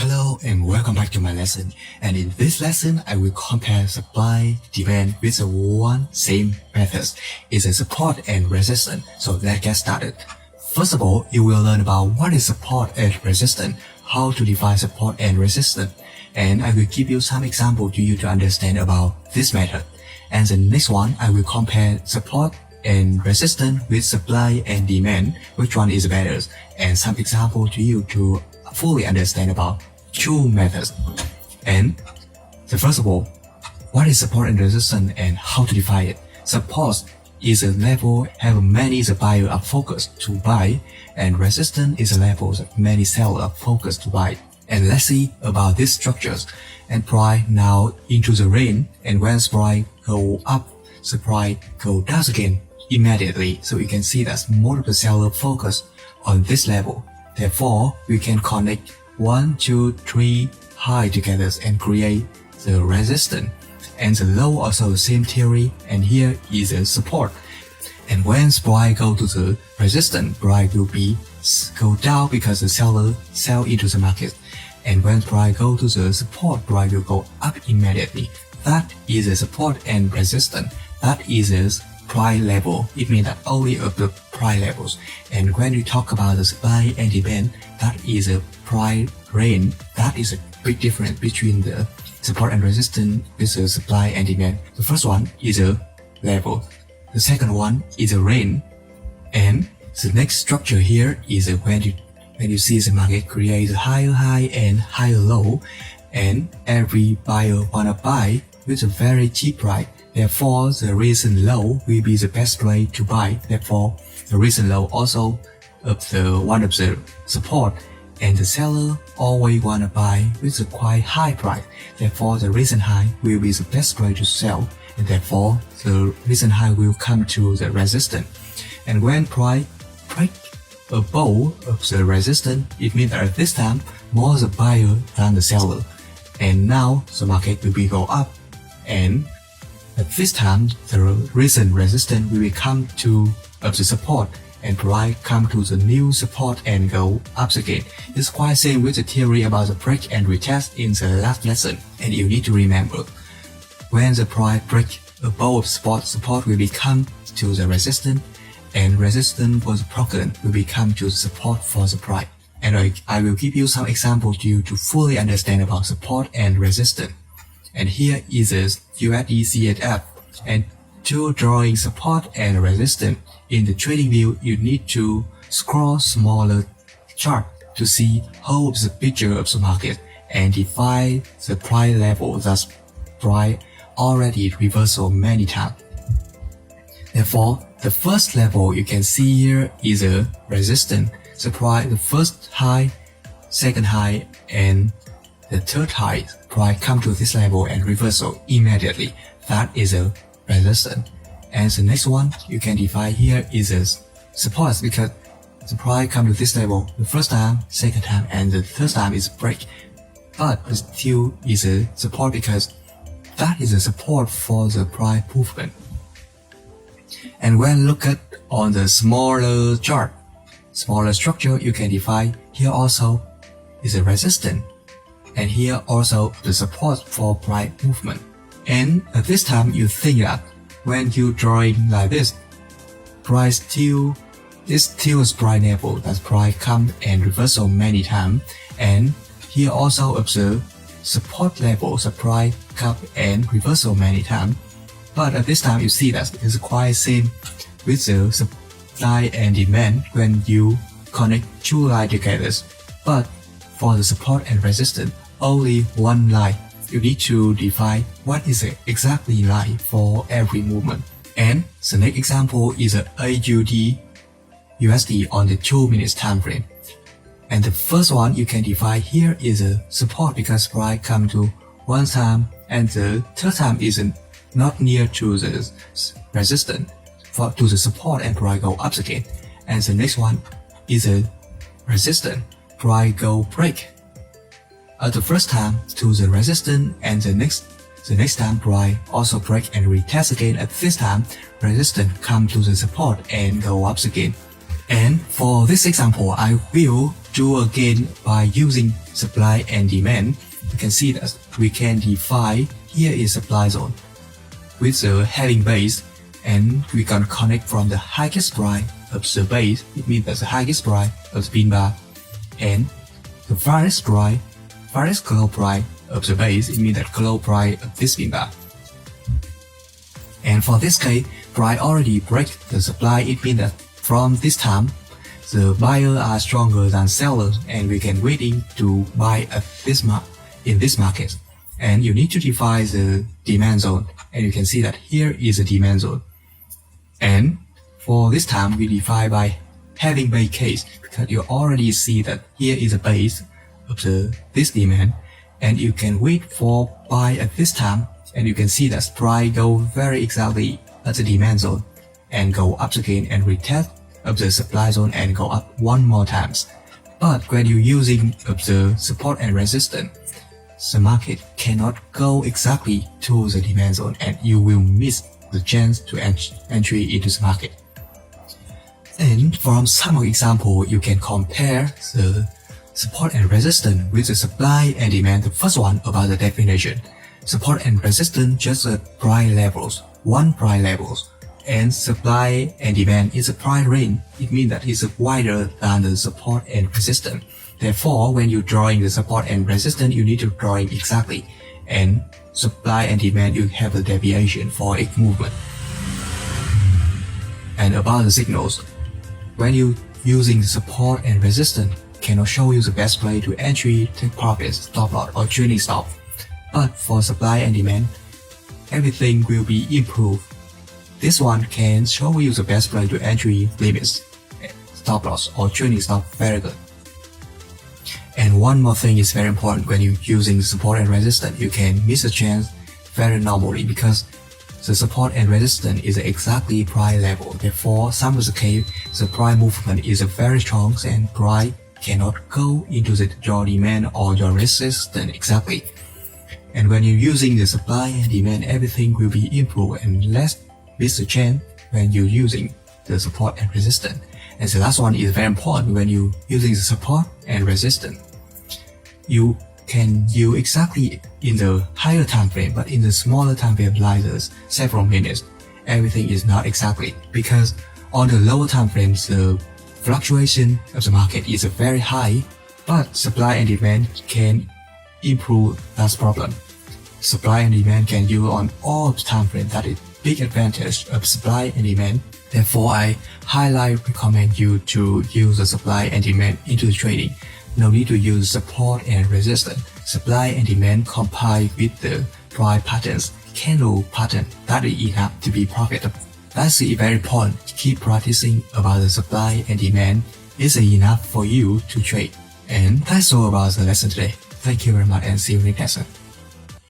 Hello and welcome back to my lesson, and in this lesson I will compare supply demand with one same method. It's a support and resistance. So let's get started. First of all, you will learn about what is support and resistance, how to define support and resistance, and I will give you some example to you to understand about this method. And the next one, I will compare support and resistance with supply and demand, which one is better, and some example to you to fully understand about two methods. And first of all, what is support and resistance and how to define it? Support is a level have many buyers are focused to buy, and resistance is a level that many sellers are focused to buy. And let's see about these structures. And price now into the range, and when price go up, the price go down again immediately. So you can see that multiple sellers focus on this level. Therefore, we can connect 1, 2, 3 high together and create the resistance. And the low also the same theory, and here is a support. And when price go to the resistance, price will be go down because the seller sell into the market. And when price go to the support, price will go up immediately. That is a support and resistance. That is a price level. It means that only of the price levels. And when we talk about the supply and demand, that is a price range. That is a big difference between the support and resistance with the supply and demand. The first one is a level. The second one is a range. And the next structure here is when you see the market create a higher high and higher low, and every buyer wanna buy with a very cheap price. Therefore, the recent low will be the best place to buy. Therefore, the recent low also one of the support, and the seller always wanna buy with a quite high price. Therefore, the recent high will be the best place to sell, and therefore the recent high will come to the resistance. And when price break above of the resistance, it means that at this time more the buyer than the seller, and now the market will be go up. And at this time, the recent resistance will come to the support, and price come to the new support and go up again. It's quite same with the theory about the break and retest in the last lesson. And you need to remember, when the price break above support will become to the resistance, and resistance was broken will become to support for the price. And I will give you some examples to you to fully understand about support and resistance. And here is a USD CHF, and to drawing support and resistance in the trading view, you need to scroll smaller chart to see whole the picture of the market and define the price level. Thus, price already reversal many times. Therefore, the first level you can see here is a resistance. The price, the first high, second high, and the third high price come to this level and reversal immediately. That is a resistance. And the next one you can define here is a support, because the price come to this level the first time, second time, and the third time is break. But still is a support because that is a support for the price movement. And when look at on the smaller chart, smaller structure, you can define here also is a resistance, and here also the support for price movement. And at this time you think that when you drawing like this, price still is price level, that price come and reversal many times, and here also observe support level, the price come and reversal many times. But at this time you see that it's quite same with the supply and demand when you connect two lines together. But for the support and resistance, only one line. You need to define what is the exactly line for every movement. And the next example is a AUD USD on the 2 minutes time frame. And the first one you can define here is a support because price come to one time, and the third time is not near to the resistance to the support, and price go up again. And the next one is a resistance, price go break at the first time to the resistance, and the next time price also break and retest again. At this time, resistance come to the support and go up again. And for this example, I will do again by using supply and demand. You can see that we can define here is supply zone with the having base, and we can connect from the highest price of the base. It means that the highest price of the pin bar, and the farthest close price of the base. It means that close price of this pin bar. And for this case, price already break the supply. It means that from this time, the buyer are stronger than sellers, and we can waiting to buy at this in this market. And you need to define the demand zone, and you can see that here is a demand zone. And for this time, we define by having base case, because you already see that here is a base of this demand, and you can wait for buy at this time, and you can see that price go very exactly at the demand zone and go up again and retest of the supply zone and go up one more times. But when you're using of the support and resistance, the market cannot go exactly to the demand zone, and you will miss the chance to entry into the market. And from some example, you can compare the support and resistance with the supply and demand. The first one about the definition. Support and resistance just the price levels, one price levels, and supply and demand is a price range. It means that it's wider than the support and resistance. Therefore, when you're drawing the support and resistance, you need to draw it exactly. And supply and demand, you have a deviation for its movement. And about the signals, when you using the support and resistance, cannot show you the best way to entry, take profits, stop loss, or trailing stop. But for supply and demand, everything will be improved. This one can show you the best way to entry, limits, stop loss, or trailing stop. Very good. And one more thing is very important when you're using support and resistance. You can miss a chance very normally because the support and resistance is exactly price level. Therefore, some of the case, the price movement is very strong and price cannot go into your demand or your resistance exactly. And when you're using the supply and demand, everything will be improved and less miss a chance when you're using the support and resistance. And the last one is very important when you're using the support and resistance. You can use exactly in the higher time frame, but in the smaller time frame like this, several minutes, everything is not exactly, because on the lower time frames, the fluctuation of the market is very high, but supply and demand can improve that problem. Supply and demand can use on all time frames. That is big advantage of supply and demand. Therefore, I recommend you to use the supply and demand into the trading. No need to use support and resistance. Supply and demand combined with the price patterns, candle pattern, that is enough to be profitable. That's very important. Keep practicing about the supply and demand is enough for you to trade. And that's all about the lesson today. Thank you very much and see you next lesson.